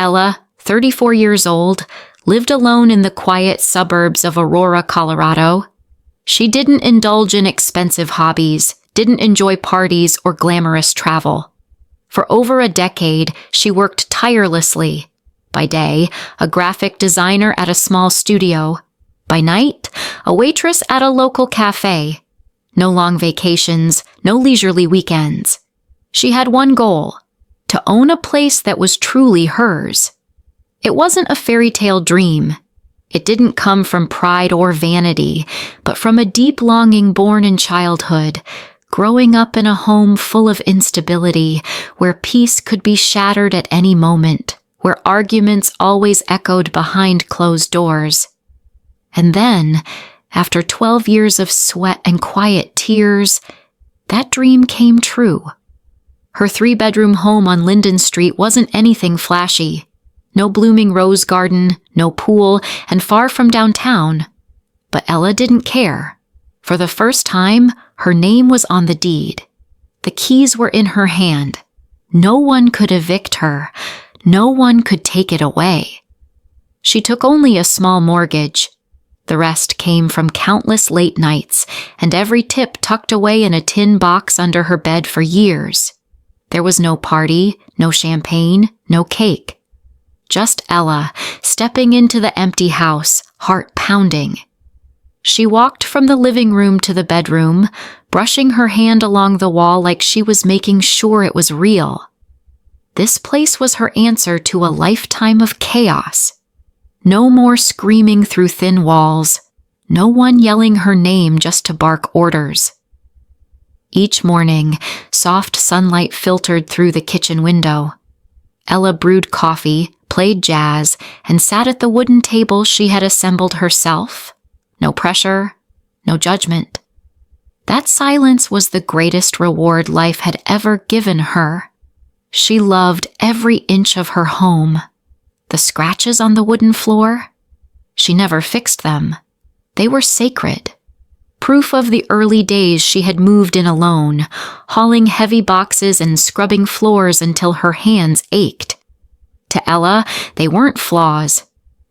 Ella, 34 years old, lived alone in the quiet suburbs of Aurora, Colorado. She didn't indulge in expensive hobbies, didn't enjoy parties or glamorous travel. For over a decade, she worked tirelessly. By day, a graphic designer at a small studio. By night, a waitress at a local cafe. No long vacations, no leisurely weekends. She had one goal: to own a place that was truly hers. It wasn't a fairy tale dream. It didn't come from pride or vanity, but from a deep longing born in childhood, growing up in a home full of instability, where peace could be shattered at any moment, where arguments always echoed behind closed doors. And then, after 12 years of sweat and quiet tears, that dream came true. Her 3-bedroom home on Linden Street wasn't anything flashy. No blooming rose garden, no pool, and far from downtown. But Ella didn't care. For the first time, her name was on the deed. The keys were in her hand. No one could evict her. No one could take it away. She took only a small mortgage. The rest came from countless late nights, and every tip tucked away in a tin box under her bed for years. There was no party, no champagne, no cake. Just Ella, stepping into the empty house, heart pounding. She walked from the living room to the bedroom, brushing her hand along the wall like she was making sure it was real. This place was her answer to a lifetime of chaos. No more screaming through thin walls. No one yelling her name just to bark orders. Each morning, soft sunlight filtered through the kitchen window. Ella brewed coffee, played jazz, and sat at the wooden table she had assembled herself. No pressure, no judgment. That silence was the greatest reward life had ever given her. She loved every inch of her home. The scratches on the wooden floor? She never fixed them. They were sacred. Proof of the early days she had moved in alone, hauling heavy boxes and scrubbing floors until her hands ached. To Ella, they weren't flaws.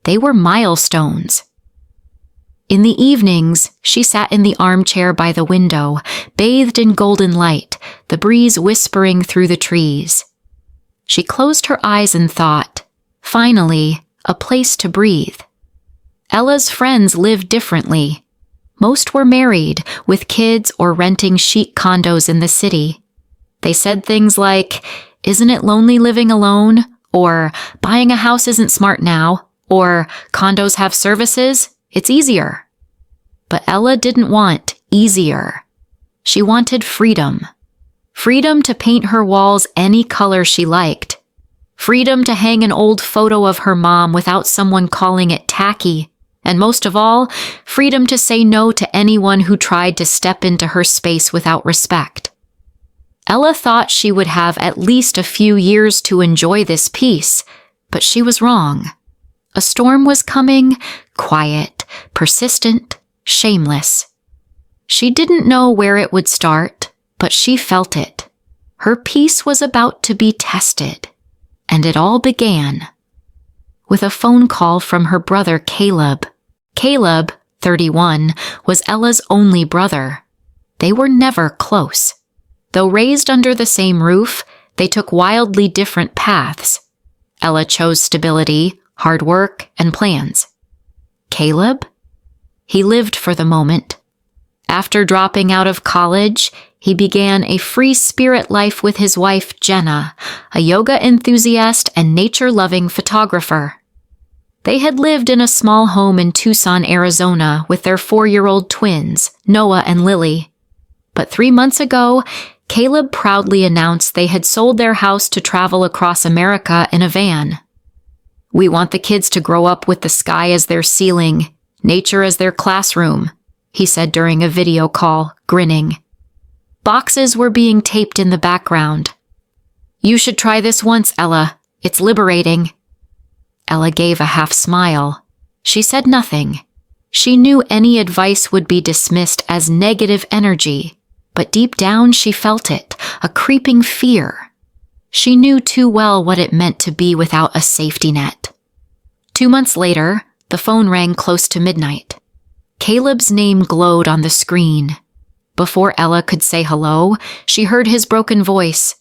They were milestones. In the evenings, she sat in the armchair by the window, bathed in golden light, the breeze whispering through the trees. She closed her eyes and thought, finally, a place to breathe. Ella's friends lived differently. Most were married, with kids or renting chic condos in the city. They said things like, "Isn't it lonely living alone?" Or, "Buying a house isn't smart now," or, "Condos have services, it's easier." But Ella didn't want easier. She wanted freedom. Freedom to paint her walls any color she liked. Freedom to hang an old photo of her mom without someone calling it tacky. And most of all, freedom to say no to anyone who tried to step into her space without respect. Ella thought she would have at least a few years to enjoy this peace, but she was wrong. A storm was coming, quiet, persistent, shameless. She didn't know where it would start, but she felt it. Her peace was about to be tested, and it all began with a phone call from her brother Caleb. Caleb, 31, was Ella's only brother. They were never close. Though raised under the same roof, they took wildly different paths. Ella chose stability, hard work, and plans. Caleb? He lived for the moment. After dropping out of college, he began a free spirit life with his wife Jenna, a yoga enthusiast and nature-loving photographer. They had lived in a small home in Tucson, Arizona, with their 4-year-old twins, Noah and Lily. But 3 months ago, Caleb proudly announced they had sold their house to travel across America in a van. "We want the kids to grow up with the sky as their ceiling, nature as their classroom," he said during a video call, grinning. Boxes were being taped in the background. "You should try this once, Ella. It's liberating." Ella gave a half smile. She said nothing. She knew any advice would be dismissed as negative energy, but deep down she felt it, a creeping fear. She knew too well what it meant to be without a safety net. 2 months later, the phone rang close to midnight. Caleb's name glowed on the screen. Before Ella could say hello, she heard his broken voice.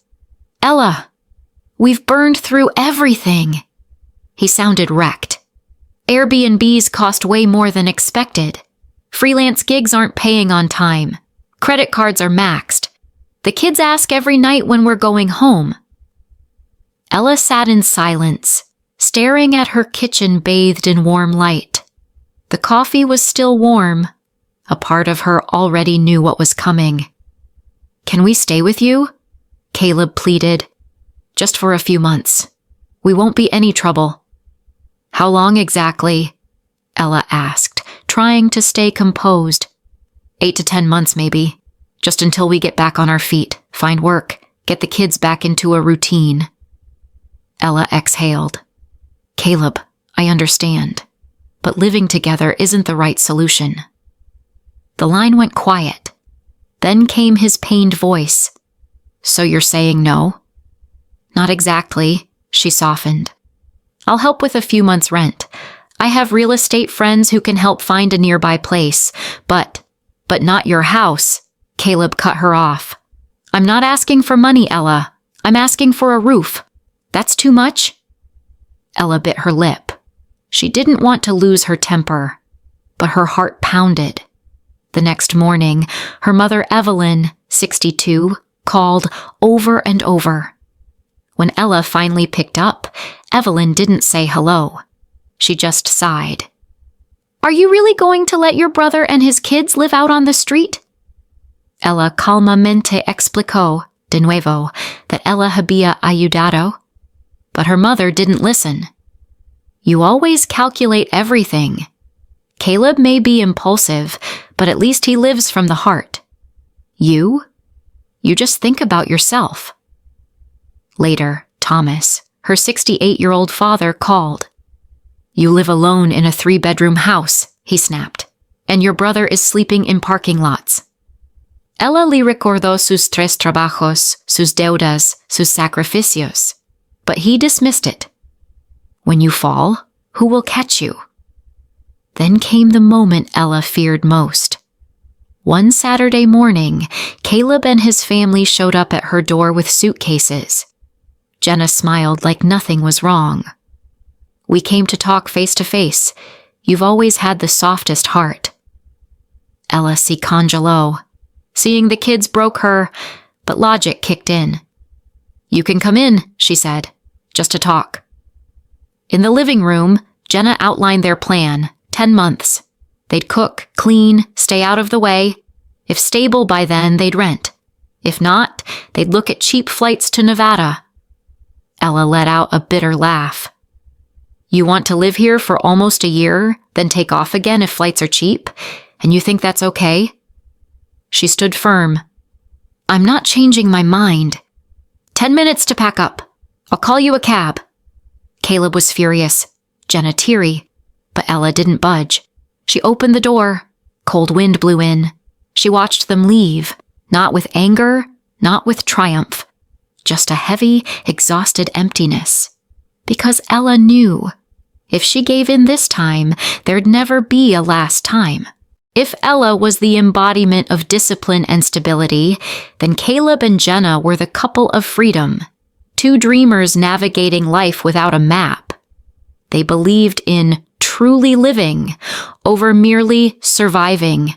"Ella, we've burned through everything." He sounded wrecked. Airbnbs cost way more than expected. Freelance gigs aren't paying on time. Credit cards are maxed. The kids ask every night when we're going home. Ella sat in silence, staring at her kitchen bathed in warm light. The coffee was still warm. A part of her already knew what was coming. "Can we stay with you?" Caleb pleaded. "Just for a few months. We won't be any trouble." "How long exactly?" Ella asked, trying to stay composed. 8 to 10 months maybe. Just until we get back on our feet, find work, get the kids back into a routine. Ella exhaled. "Caleb, I understand. But living together isn't the right solution." The line went quiet. Then came his pained voice. "So you're saying no?" "Not exactly," she softened. "I'll help with a few months' rent. I have real estate friends who can help find a nearby place. But not your house," Caleb cut her off. "I'm not asking for money, Ella. I'm asking for a roof. That's too much?" Ella bit her lip. She didn't want to lose her temper, but her heart pounded. The next morning, her mother Evelyn, 62, called over and over. When Ella finally picked up, Evelyn didn't say hello. She just sighed. "Are you really going to let your brother and his kids live out on the street?" Ella calmamente explicó, de nuevo, that Ella había ayudado. But her mother didn't listen. "You always calculate everything. Caleb may be impulsive, but at least he lives from the heart. You just think about yourself." Later, Thomas, her 68-year-old father, called. "You live alone in a 3-bedroom house," he snapped, "and your brother is sleeping in parking lots." Ella le recordó sus 3 trabajos, sus deudas, sus sacrificios, but he dismissed it. "When you fall, who will catch you?" Then came the moment Ella feared most. One Saturday morning, Caleb and his family showed up at her door with suitcases. Jenna smiled like nothing was wrong. "We came to talk face to face. You've always had the softest heart." Ella se congeló. Seeing the kids broke her, but logic kicked in. "You can come in," she said, "just to talk." In the living room, Jenna outlined their plan, 10 months. They'd cook, clean, stay out of the way. If stable by then, they'd rent. If not, they'd look at cheap flights to Nevada. Ella let out a bitter laugh. "You want to live here for almost a year, then take off again if flights are cheap? And you think that's okay?" She stood firm. "I'm not changing my mind. 10 minutes to pack up. I'll call you a cab." Caleb was furious, Jenna teary, but Ella didn't budge. She opened the door. Cold wind blew in. She watched them leave, not with anger, not with triumph, just a heavy, exhausted emptiness. Because Ella knew, if she gave in this time, there'd never be a last time. If Ella was the embodiment of discipline and stability, then Caleb and Jenna were the couple of freedom, 2 dreamers navigating life without a map. They believed in truly living over merely surviving,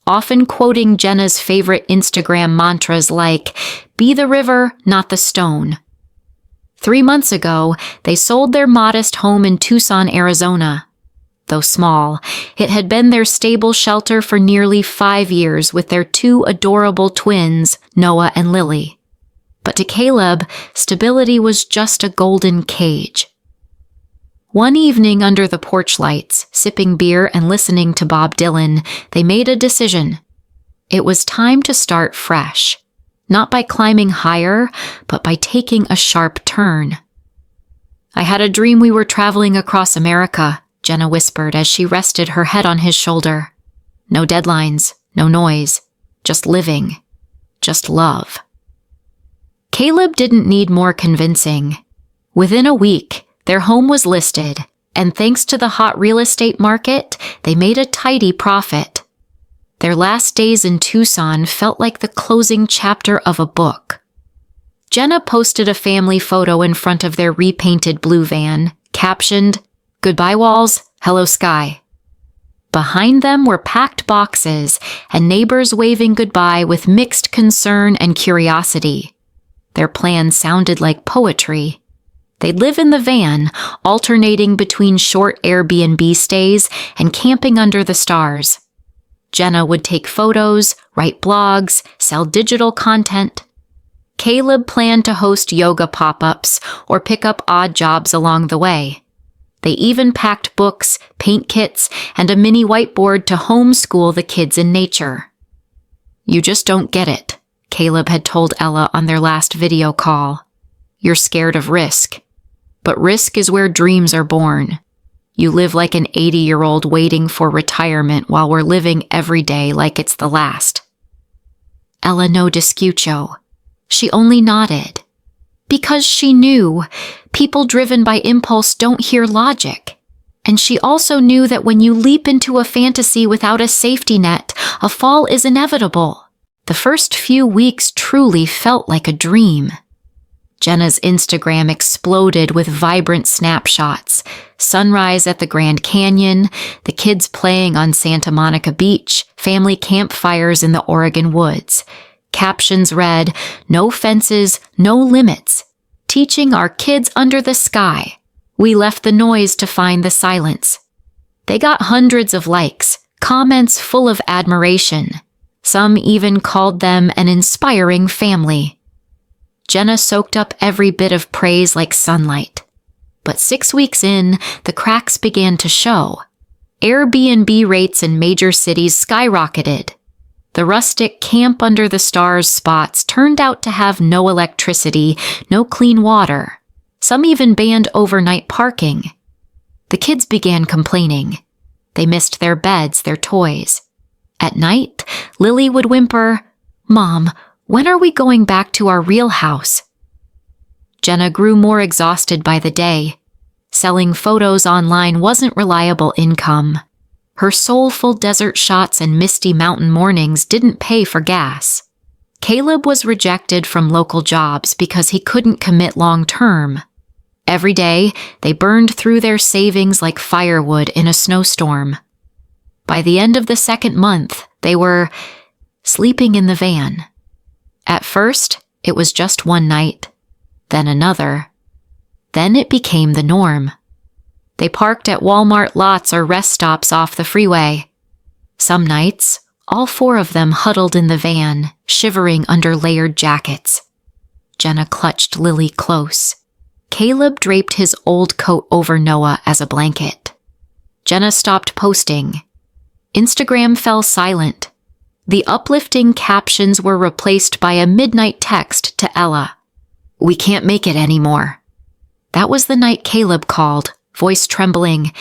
often quoting Jenna's favorite Instagram mantras like, "Be the river, not the stone." 3 months ago, they sold their modest home in Tucson, Arizona. Though small, it had been their stable shelter for nearly 5 years with their 2 adorable twins, Noah and Lily. But to Caleb, stability was just a golden cage. One evening under the porch lights, sipping beer and listening to Bob Dylan, they made a decision. It was time to start fresh, not by climbing higher, but by taking a sharp turn. "I had a dream we were traveling across America," Jenna whispered as she rested her head on his shoulder. "No deadlines, no noise, just living, just love." Caleb didn't need more convincing. Within a week, their home was listed, and thanks to the hot real estate market, they made a tidy profit. Their last days in Tucson felt like the closing chapter of a book. Jenna posted a family photo in front of their repainted blue van, captioned, "Goodbye walls, hello sky." Behind them were packed boxes and neighbors waving goodbye with mixed concern and curiosity. Their plan sounded like poetry. They'd live in the van, alternating between short Airbnb stays and camping under the stars. Jenna would take photos, write blogs, sell digital content. Caleb planned to host yoga pop-ups or pick up odd jobs along the way. They even packed books, paint kits, and a mini whiteboard to homeschool the kids in nature. "You just don't get it," Caleb had told Ella on their last video call. "You're scared of risk. But risk is where dreams are born. You live like an 80-year-old waiting for retirement while we're living every day like it's the last." Ella no discucho. She only nodded. Because she knew people driven by impulse don't hear logic. And she also knew that when you leap into a fantasy without a safety net, a fall is inevitable. The first few weeks truly felt like a dream. Jenna's Instagram exploded with vibrant snapshots. Sunrise at the Grand Canyon, the kids playing on Santa Monica Beach, family campfires in the Oregon woods. Captions read, "No fences, no limits. Teaching our kids under the sky. We left the noise to find the silence." They got hundreds of likes, comments full of admiration. Some even called them an inspiring family. Jenna soaked up every bit of praise like sunlight. But 6 weeks in, the cracks began to show. Airbnb rates in major cities skyrocketed. The rustic camp under the stars spots turned out to have no electricity, no clean water. Some even banned overnight parking. The kids began complaining. They missed their beds, their toys. At night, Lily would whimper, "Mom, when are we going back to our real house?" Jenna grew more exhausted by the day. Selling photos online wasn't reliable income. Her soulful desert shots and misty mountain mornings didn't pay for gas. Caleb was rejected from local jobs because he couldn't commit long term. Every day, they burned through their savings like firewood in a snowstorm. By the end of the second month, they were sleeping in the van. At first, it was just one night, then another. Then it became the norm. They parked at Walmart lots or rest stops off the freeway. Some nights, all 4 of them huddled in the van, shivering under layered jackets. Jenna clutched Lily close. Caleb draped his old coat over Noah as a blanket. Jenna stopped posting. Instagram fell silent. The uplifting captions were replaced by a midnight text to Ella. "We can't make it anymore." That was the night Caleb called, voice trembling.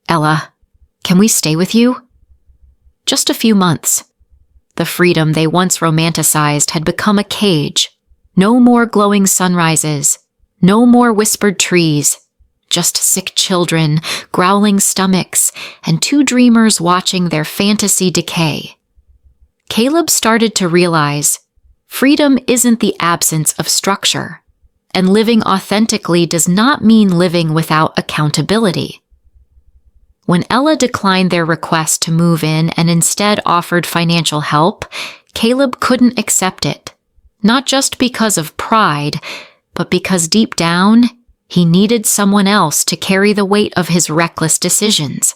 "Ella, can we stay with you?" Just a few months. The freedom they once romanticized had become a cage. No more glowing sunrises. No more whispered trees. Just sick children, growling stomachs, and 2 dreamers watching their fantasy decay. Caleb started to realize freedom isn't the absence of structure, and living authentically does not mean living without accountability. When Ella declined their request to move in and instead offered financial help, Caleb couldn't accept it, not just because of pride, but because deep down, he needed someone else to carry the weight of his reckless decisions.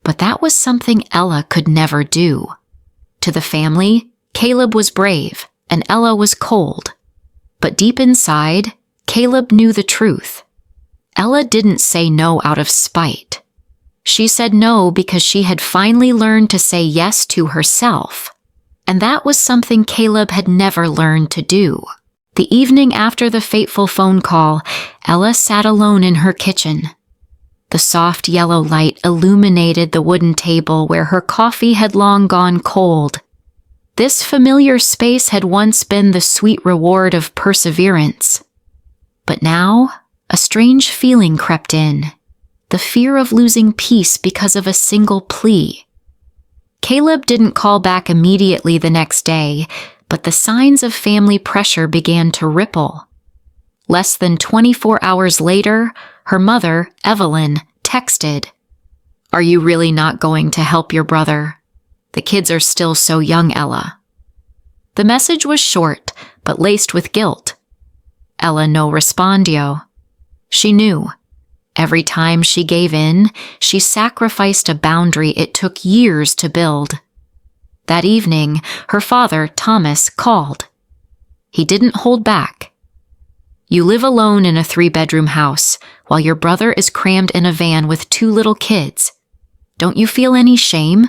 But that was something Ella could never do. To the family, Caleb was brave and Ella was cold. But deep inside, Caleb knew the truth. Ella didn't say no out of spite. She said no because she had finally learned to say yes to herself. And that was something Caleb had never learned to do. The evening after the fateful phone call, Ella sat alone in her kitchen. The soft yellow light illuminated the wooden table where her coffee had long gone cold. This familiar space had once been the sweet reward of perseverance. But now, a strange feeling crept in, the fear of losing peace because of a single plea. Caleb didn't call back immediately the next day, but the signs of family pressure began to ripple. Less than 24 hours later, her mother, Evelyn, texted, "Are you really not going to help your brother? The kids are still so young, Ella." The message was short, but laced with guilt. Ella no respondio. She knew. Every time she gave in, she sacrificed a boundary it took years to build. That evening, her father, Thomas, called. He didn't hold back. "You live alone in a 3-bedroom house, while your brother is crammed in a van with 2 little kids. Don't you feel any shame?"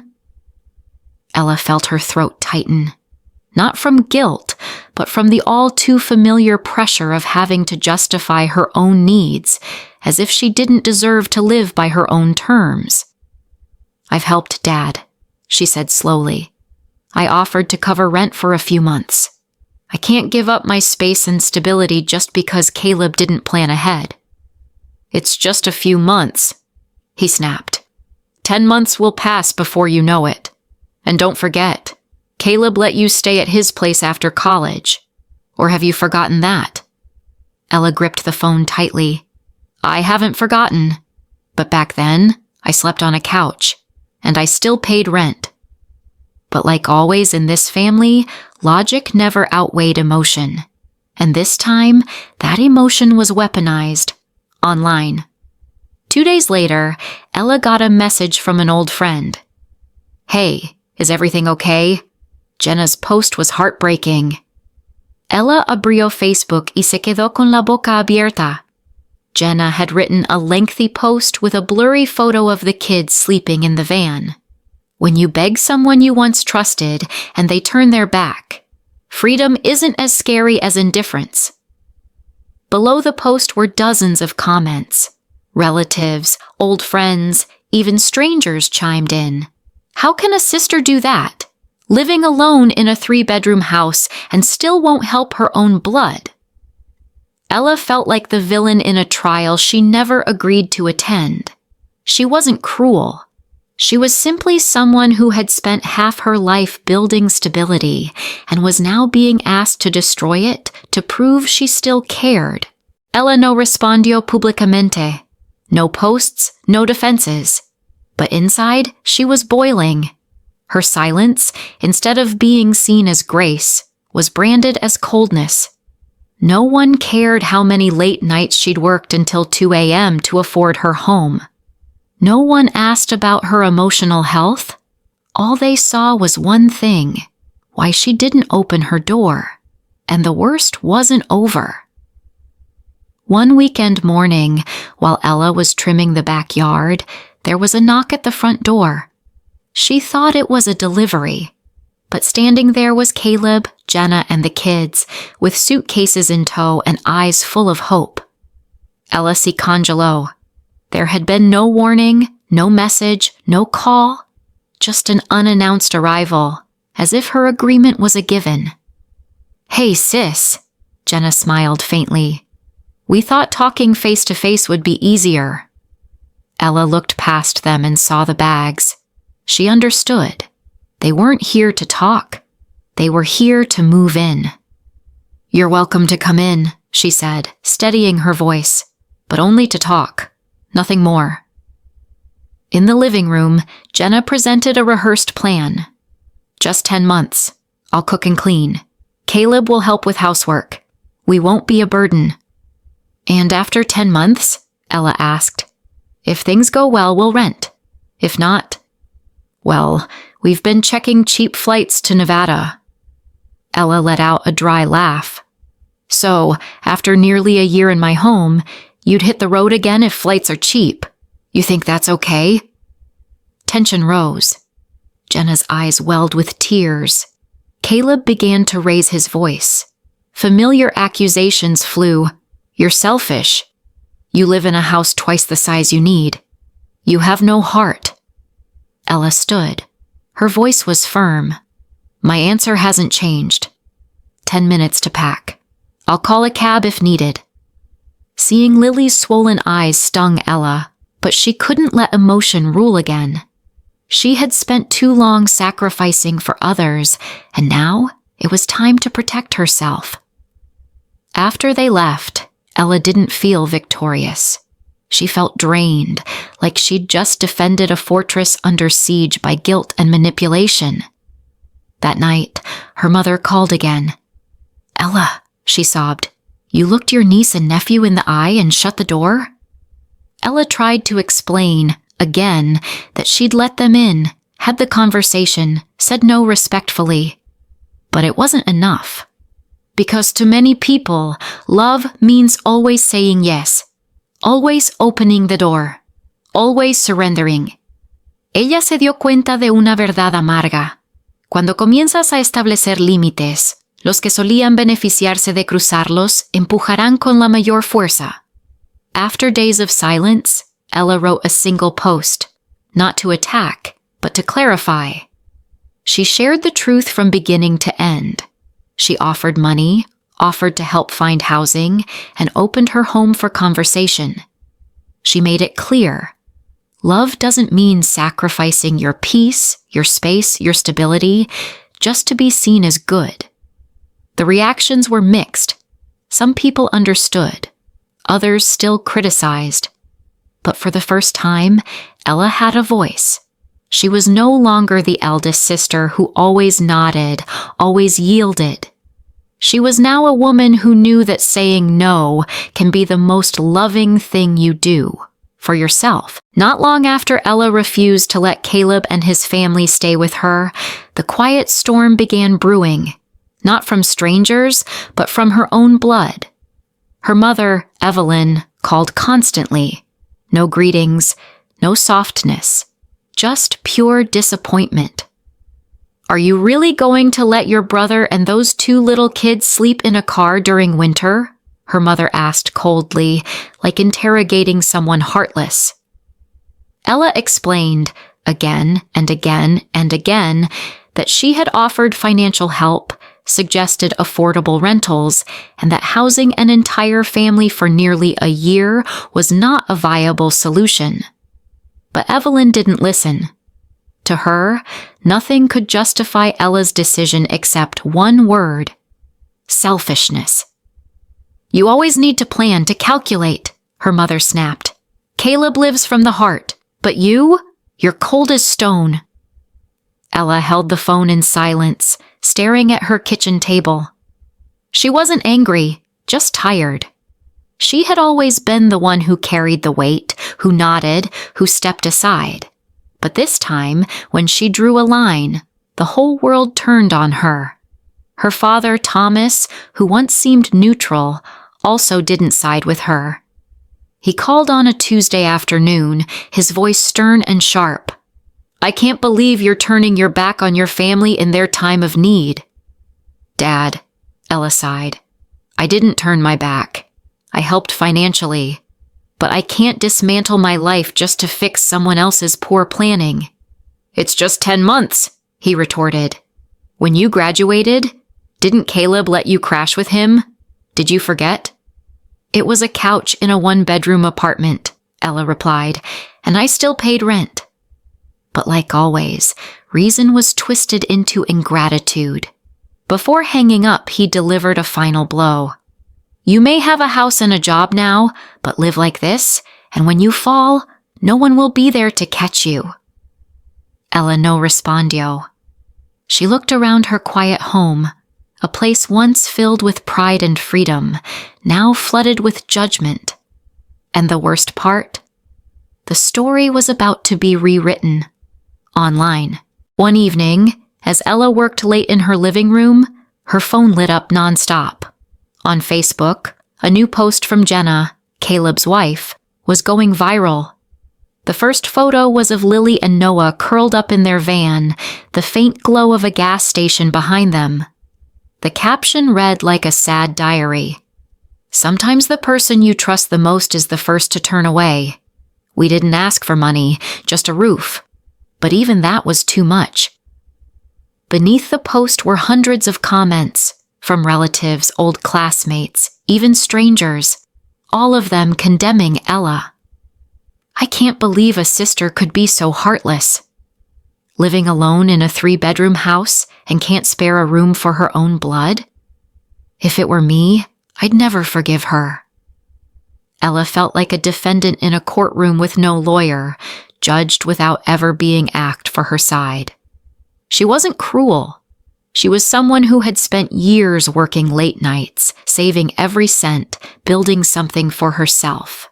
Ella felt her throat tighten. Not from guilt, but from the all-too-familiar pressure of having to justify her own needs, as if she didn't deserve to live by her own terms. "I've helped Dad," she said slowly. "I offered to cover rent for a few months. I can't give up my space and stability just because Caleb didn't plan ahead." "It's just a few months," he snapped. 10 months will pass before you know it. And don't forget, Caleb let you stay at his place after college. Or have you forgotten that?" Ella gripped the phone tightly. "I haven't forgotten. But back then, I slept on a couch, and I still paid rent." But like always in this family, logic never outweighed emotion. And this time, that emotion was weaponized. Online. 2 days later, Ella got a message from an old friend. "Hey, is everything okay? Jenna's post was heartbreaking." Ella abrió Facebook y se quedó con la boca abierta. Jenna had written a lengthy post with a blurry photo of the kids sleeping in the van. When you beg someone you once trusted and they turn their back, freedom isn't as scary as indifference. Below the post were dozens of comments. Relatives, old friends, even strangers chimed in. How can a sister do that? Living alone in a 3-bedroom house and still won't help her own blood. Ella felt like the villain in a trial she never agreed to attend. She wasn't cruel. She was simply someone who had spent half her life building stability and was now being asked to destroy it to prove she still cared. Ella no respondió públicamente. No posts, no defenses. But inside, she was boiling. Her silence, instead of being seen as grace, was branded as coldness. No one cared how many late nights she'd worked until 2 a.m. to afford her home. No one asked about her emotional health. All they saw was one thing, why she didn't open her door. And the worst wasn't over. One weekend morning, while Ella was trimming the backyard, there was a knock at the front door. She thought it was a delivery. But standing there was Caleb, Jenna, and the kids, with suitcases in tow and eyes full of hope. Ella se congeló. There had been no warning, no message, no call, just an unannounced arrival, as if her agreement was a given. "Hey, sis," Jenna smiled faintly. "We thought talking face-to-face would be easier." Ella looked past them and saw the bags. She understood. They weren't here to talk. They were here to move in. "You're welcome to come in," she said, steadying her voice, "but only to talk. Nothing more." In the living room, Jenna presented a rehearsed plan. "Just 10 months. I'll cook and clean. Caleb will help with housework. We won't be a burden." "And after 10 months?" Ella asked. "If things go well, we'll rent. If not, well, we've been checking cheap flights to Nevada." Ella let out a dry laugh. "So, after nearly a year in my home, you'd hit the road again if flights are cheap. You think that's okay?" Tension rose. Jenna's eyes welled with tears. Caleb began to raise his voice. Familiar accusations flew. "You're selfish. You live in a house twice the size you need. You have no heart." Ella stood. Her voice was firm. My answer hasn't changed. 10 minutes to pack. I'll call a cab if needed. Seeing Lily's swollen eyes stung Ella, but she couldn't let emotion rule again. She had spent too long sacrificing for others, and now it was time to protect herself. After they left, Ella didn't feel victorious. She felt drained, like she'd just defended a fortress under siege by guilt and manipulation. That night, her mother called again. "Ella," she sobbed, "you looked your niece and nephew in the eye and shut the door?" Ella tried to explain, again, that she'd let them in, had the conversation, said no respectfully. But it wasn't enough. Because to many people, love means always saying yes, always opening the door, always surrendering. Ella se dio cuenta de una verdad amarga. Cuando comienzas a establecer límites, los que solían beneficiarse de cruzarlos empujarán con la mayor fuerza. After days of silence, Ella wrote a single post, not to attack, but to clarify. She shared the truth from beginning to end. She offered money, offered to help find housing, and opened her home for conversation. She made it clear. Love doesn't mean sacrificing your peace, your space, your stability, just to be seen as good. The reactions were mixed. Some people understood. Others still criticized. But for the first time, Ella had a voice. She was no longer the eldest sister who always nodded, always yielded. She was now a woman who knew that saying no can be the most loving thing you do. For yourself. Not long after Ella refused to let Caleb and his family stay with her, the quiet storm began brewing. Not from strangers, but from her own blood. Her mother, Evelyn, called constantly. No greetings, no softness. Just pure disappointment. "Are you really going to let your brother and those 2 little kids sleep in a car during winter?" her mother asked coldly, like interrogating someone heartless. Ella explained, again and again and again, that she had offered financial help, suggested affordable rentals, and that housing an entire family for nearly a year was not a viable solution. But Evelyn didn't listen. To her, nothing could justify Ella's decision except one word: selfishness. "You always need to plan, to calculate," her mother snapped. "Caleb lives from the heart, but you're cold as stone." Ella held the phone in silence, staring at her kitchen table. She wasn't angry, just tired. She had always been the one who carried the weight, who nodded, who stepped aside. But this time, when she drew a line, the whole world turned on her. Her father, Thomas, who once seemed neutral, also didn't side with her. He called on a Tuesday afternoon, his voice stern and sharp. "I can't believe you're turning your back on your family in their time of need." "Dad," Ella sighed, "I didn't turn my back. I helped financially. But I can't dismantle my life just to fix someone else's poor planning." "It's just 10 months," he retorted. "When you graduated, didn't Caleb let you crash with him? Did you forget?" "It was a couch in a 1-bedroom apartment," Ella replied, "and I still paid rent." But like always, reason was twisted into ingratitude. Before hanging up, he delivered a final blow. "You may have a house and a job now, but live like this, and when you fall, no one will be there to catch you." Ella no respondió. She looked around her quiet home, a place once filled with pride and freedom, now flooded with judgment. And the worst part? The story was about to be rewritten. Online. One evening, as Ella worked late in her living room, her phone lit up nonstop. On Facebook, a new post from Jenna, Caleb's wife, was going viral. The first photo was of Lily and Noah curled up in their van, the faint glow of a gas station behind them. The caption read like a sad diary. "Sometimes the person you trust the most is the first to turn away. We didn't ask for money, just a roof. But even that was too much." Beneath the post were hundreds of comments, from relatives, old classmates, even strangers, all of them condemning Ella. I can't believe a sister could be so heartless. Living alone in a 3-bedroom house and can't spare a room for her own blood? If it were me, I'd never forgive her. Ella felt like a defendant in a courtroom with no lawyer, judged without ever being asked for her side. She wasn't cruel. She was someone who had spent years working late nights, saving every cent, building something for herself.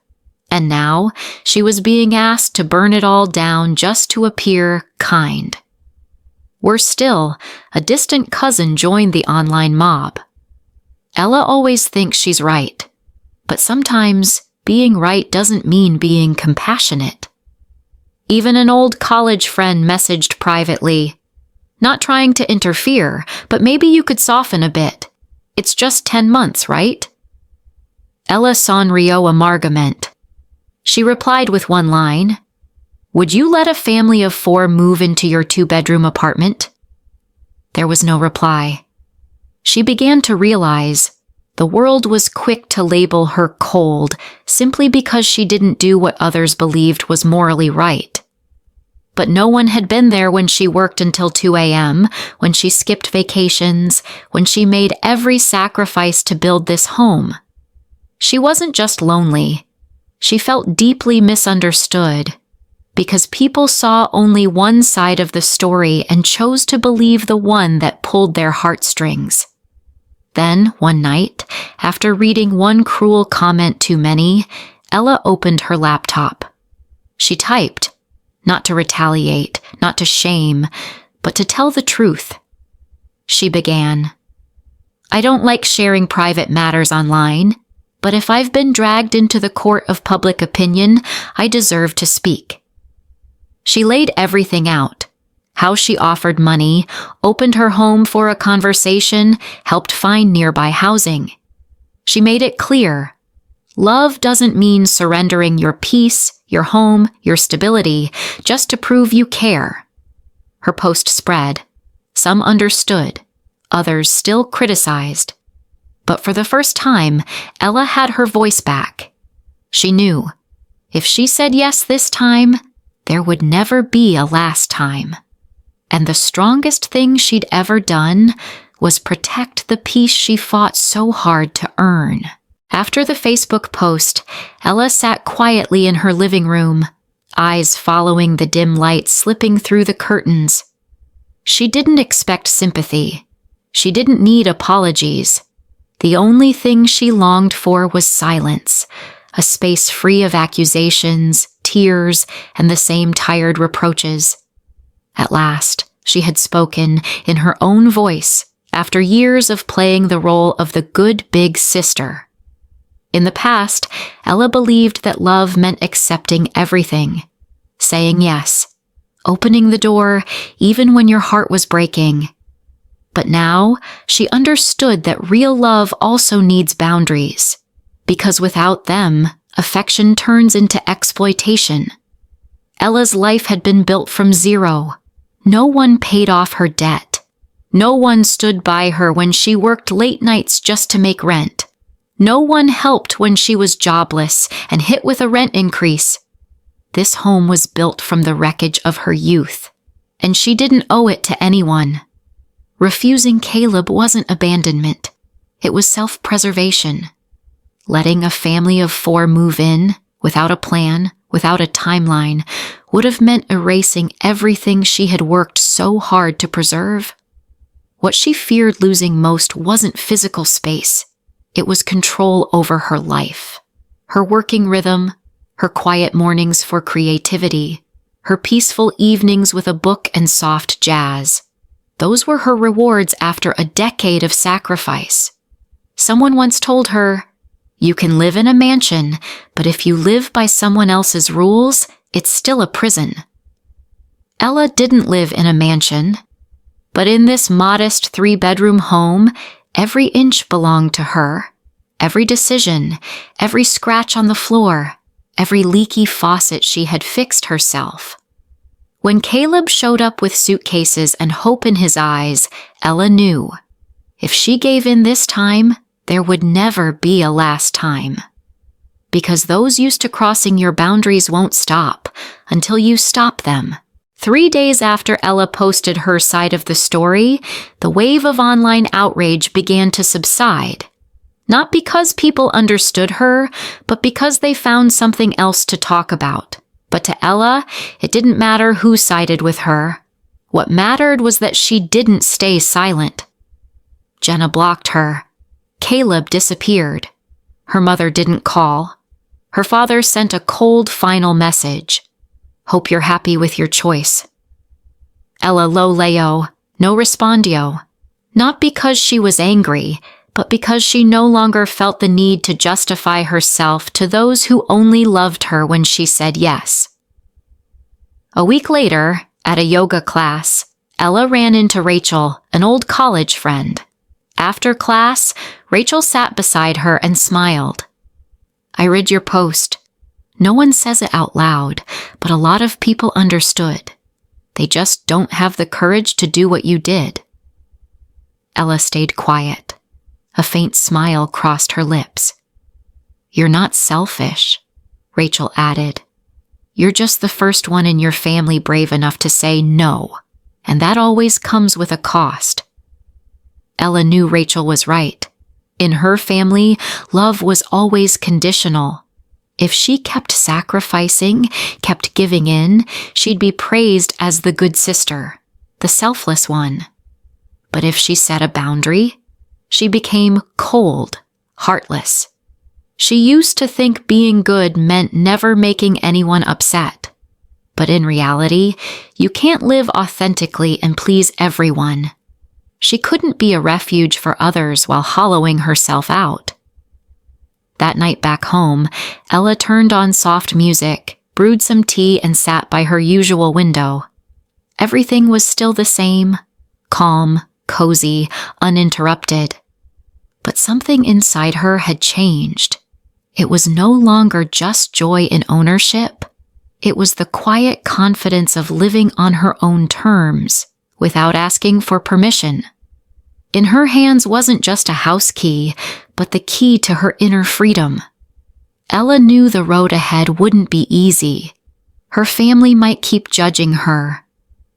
And now she was being asked to burn it all down just to appear kind. Worse still, a distant cousin joined the online mob. Ella always thinks she's right, but sometimes being right doesn't mean being compassionate. Even an old college friend messaged privately, "Not trying to interfere, but maybe you could soften a bit. It's just 10 months, right?" Ella sonrió amargament. She replied with one line, "Would you let a family of 4 move into your 2-bedroom apartment?" There was no reply. She began to realize the world was quick to label her cold simply because she didn't do what others believed was morally right. But no one had been there when she worked until 2 a.m., when she skipped vacations, when she made every sacrifice to build this home. She wasn't just lonely. She felt deeply misunderstood because people saw only one side of the story and chose to believe the one that pulled their heartstrings. Then, one night, after reading one cruel comment too many, Ella opened her laptop. She typed, not to retaliate, not to shame, but to tell the truth. She began, "I don't like sharing private matters online, but if I've been dragged into the court of public opinion, I deserve to speak." She laid everything out. How she offered money, opened her home for a conversation, helped find nearby housing. She made it clear, love doesn't mean surrendering your peace, your home, your stability, just to prove you care. Her post spread. Some understood, others still criticized. But for the first time, Ella had her voice back. She knew, if she said yes this time, there would never be a last time. And the strongest thing she'd ever done was protect the peace she fought so hard to earn. After the Facebook post, Ella sat quietly in her living room, eyes following the dim light slipping through the curtains. She didn't expect sympathy. She didn't need apologies. The only thing she longed for was silence, a space free of accusations, tears, and the same tired reproaches. At last, she had spoken in her own voice after years of playing the role of the good big sister. In the past, Ella believed that love meant accepting everything, saying yes, opening the door even when your heart was breaking. But now, she understood that real love also needs boundaries, because without them, affection turns into exploitation. Ella's life had been built from zero. No one paid off her debt. No one stood by her when she worked late nights just to make rent. No one helped when she was jobless and hit with a rent increase. This home was built from the wreckage of her youth, and she didn't owe it to anyone. Refusing Caleb wasn't abandonment. It was self-preservation. Letting a family of 4 move in, without a plan, without a timeline, would have meant erasing everything she had worked so hard to preserve. What she feared losing most wasn't physical space. It was control over her life. Her working rhythm, her quiet mornings for creativity, her peaceful evenings with a book and soft jazz. Those were her rewards after a decade of sacrifice. Someone once told her, "You can live in a mansion, but if you live by someone else's rules, it's still a prison." Ella didn't live in a mansion, but in this modest 3-bedroom home, every inch belonged to her. Every decision, every scratch on the floor, every leaky faucet she had fixed herself. When Caleb showed up with suitcases and hope in his eyes, Ella knew. If she gave in this time, there would never be a last time. Because those used to crossing your boundaries won't stop until you stop them. 3 days after Ella posted her side of the story, the wave of online outrage began to subside. Not because people understood her, but because they found something else to talk about. But to Ella, it didn't matter who sided with her. What mattered was that she didn't stay silent. Jenna blocked her. Caleb disappeared. Her mother didn't call. Her father sent a cold final message. Hope you're happy with your choice. Ella lo leo, no respondio. Not because she was angry, but because she no longer felt the need to justify herself to those who only loved her when she said yes. A week later, at a yoga class, Ella ran into Rachel, an old college friend. After class, Rachel sat beside her and smiled. I read your post. No one says it out loud, but a lot of people understood. They just don't have the courage to do what you did. Ella stayed quiet. A faint smile crossed her lips. You're not selfish, Rachel added. You're just the first one in your family brave enough to say no, and that always comes with a cost. Ella knew Rachel was right. In her family, love was always conditional. If she kept sacrificing, kept giving in, she'd be praised as the good sister, the selfless one. But if she set a boundary, she became cold, heartless. She used to think being good meant never making anyone upset. But in reality, you can't live authentically and please everyone. She couldn't be a refuge for others while hollowing herself out. That night back home, Ella turned on soft music, brewed some tea, and sat by her usual window. Everything was still the same, calm, cozy, uninterrupted. But something inside her had changed. It was no longer just joy in ownership. It was the quiet confidence of living on her own terms, without asking for permission. In her hands wasn't just a house key, but the key to her inner freedom. Ella knew the road ahead wouldn't be easy. Her family might keep judging her.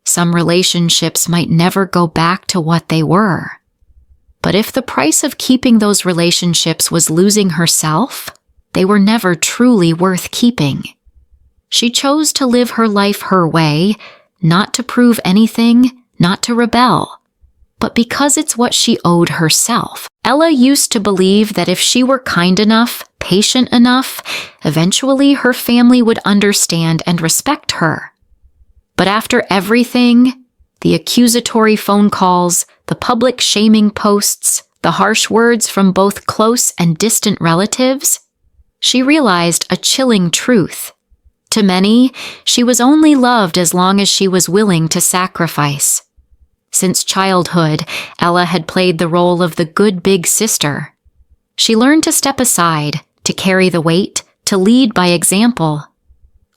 Some relationships might never go back to what they were. But if the price of keeping those relationships was losing herself, they were never truly worth keeping. She chose to live her life her way, not to prove anything, not to rebel, but because it's what she owed herself. Ella used to believe that if she were kind enough, patient enough, eventually her family would understand and respect her. But after everything, the accusatory phone calls, the public shaming posts, the harsh words from both close and distant relatives, she realized a chilling truth. To many, she was only loved as long as she was willing to sacrifice. Since childhood, Ella had played the role of the good big sister. She learned to step aside, to carry the weight, to lead by example.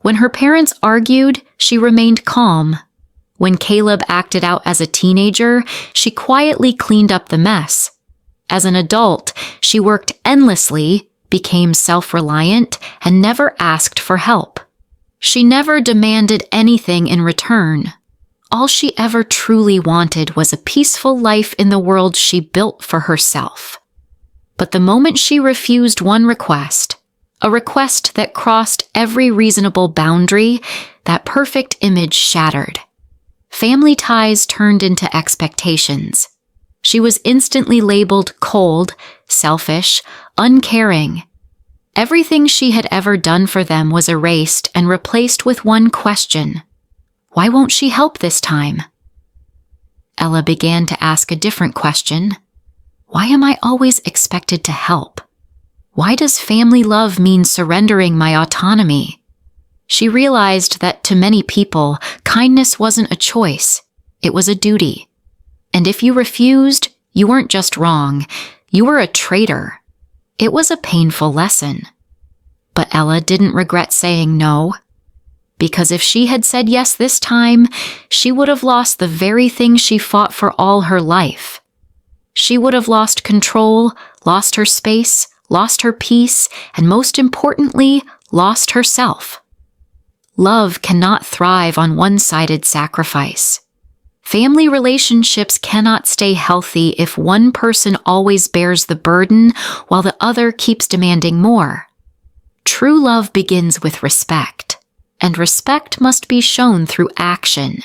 When her parents argued, she remained calm. When Caleb acted out as a teenager, she quietly cleaned up the mess. As an adult, she worked endlessly, became self-reliant, and never asked for help. She never demanded anything in return. All she ever truly wanted was a peaceful life in the world she built for herself. But the moment she refused one request, a request that crossed every reasonable boundary, that perfect image shattered. Family ties turned into expectations. She was instantly labeled cold, selfish, uncaring. Everything she had ever done for them was erased and replaced with one question. Why won't she help this time? Ella began to ask a different question. Why am I always expected to help? Why does family love mean surrendering my autonomy? She realized that to many people, kindness wasn't a choice. It was a duty. And if you refused, you weren't just wrong. You were a traitor. It was a painful lesson. But Ella didn't regret saying no. because if she had said yes this time, she would have lost the very thing she fought for all her life. She would have lost control, lost her space, lost her peace, and most importantly, lost herself. Love cannot thrive on one-sided sacrifice. Family relationships cannot stay healthy if one person always bears the burden while the other keeps demanding more. True love begins with respect, and respect must be shown through action,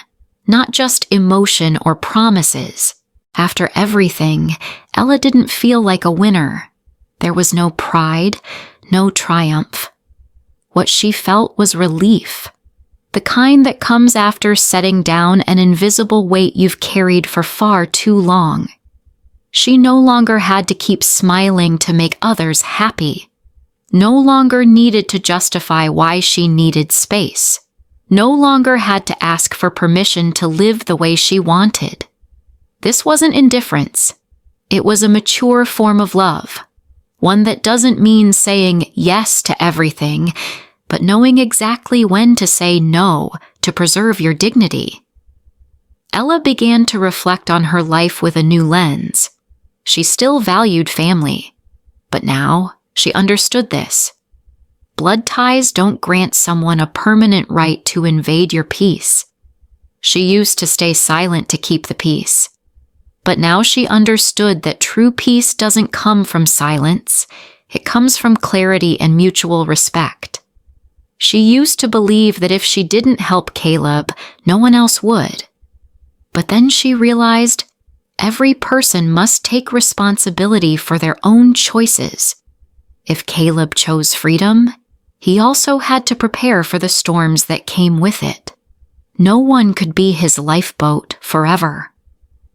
not just emotion or promises. After everything, Ella didn't feel like a winner. There was no pride, no triumph. What she felt was relief, the kind that comes after setting down an invisible weight you've carried for far too long. She no longer had to keep smiling to make others happy, no longer needed to justify why she needed space, no longer had to ask for permission to live the way she wanted. This wasn't indifference. It was a mature form of love, one that doesn't mean saying yes to everything, but knowing exactly when to say no to preserve your dignity. Ella began to reflect on her life with a new lens. She still valued family, but now she understood this. Blood ties don't grant someone a permanent right to invade your peace. She used to stay silent to keep the peace, but now she understood that true peace doesn't come from silence. It comes from clarity and mutual respect. She used to believe that if she didn't help Caleb, no one else would. But then she realized every person must take responsibility for their own choices. If Caleb chose freedom, he also had to prepare for the storms that came with it. No one could be his lifeboat forever.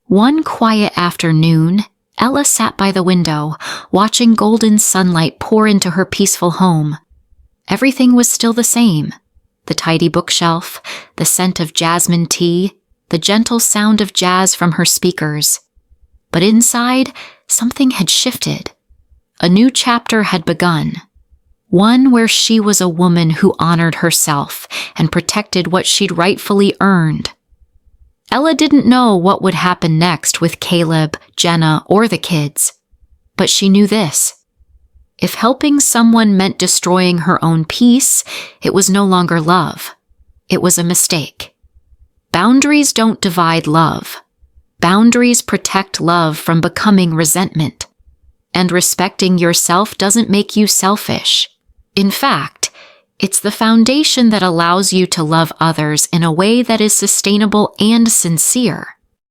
One quiet afternoon, Ella sat by the window, watching golden sunlight pour into her peaceful home. Everything was still the same. The tidy bookshelf, the scent of jasmine tea, the gentle sound of jazz from her speakers. But inside, something had shifted. A new chapter had begun. One where she was a woman who honored herself and protected what she'd rightfully earned. Ella didn't know what would happen next with Caleb, Jenna, or the kids. But she knew this. If helping someone meant destroying her own peace, it was no longer love. It was a mistake. Boundaries don't divide love. Boundaries protect love from becoming resentment. And respecting yourself doesn't make you selfish. In fact, it's the foundation that allows you to love others in a way that is sustainable and sincere.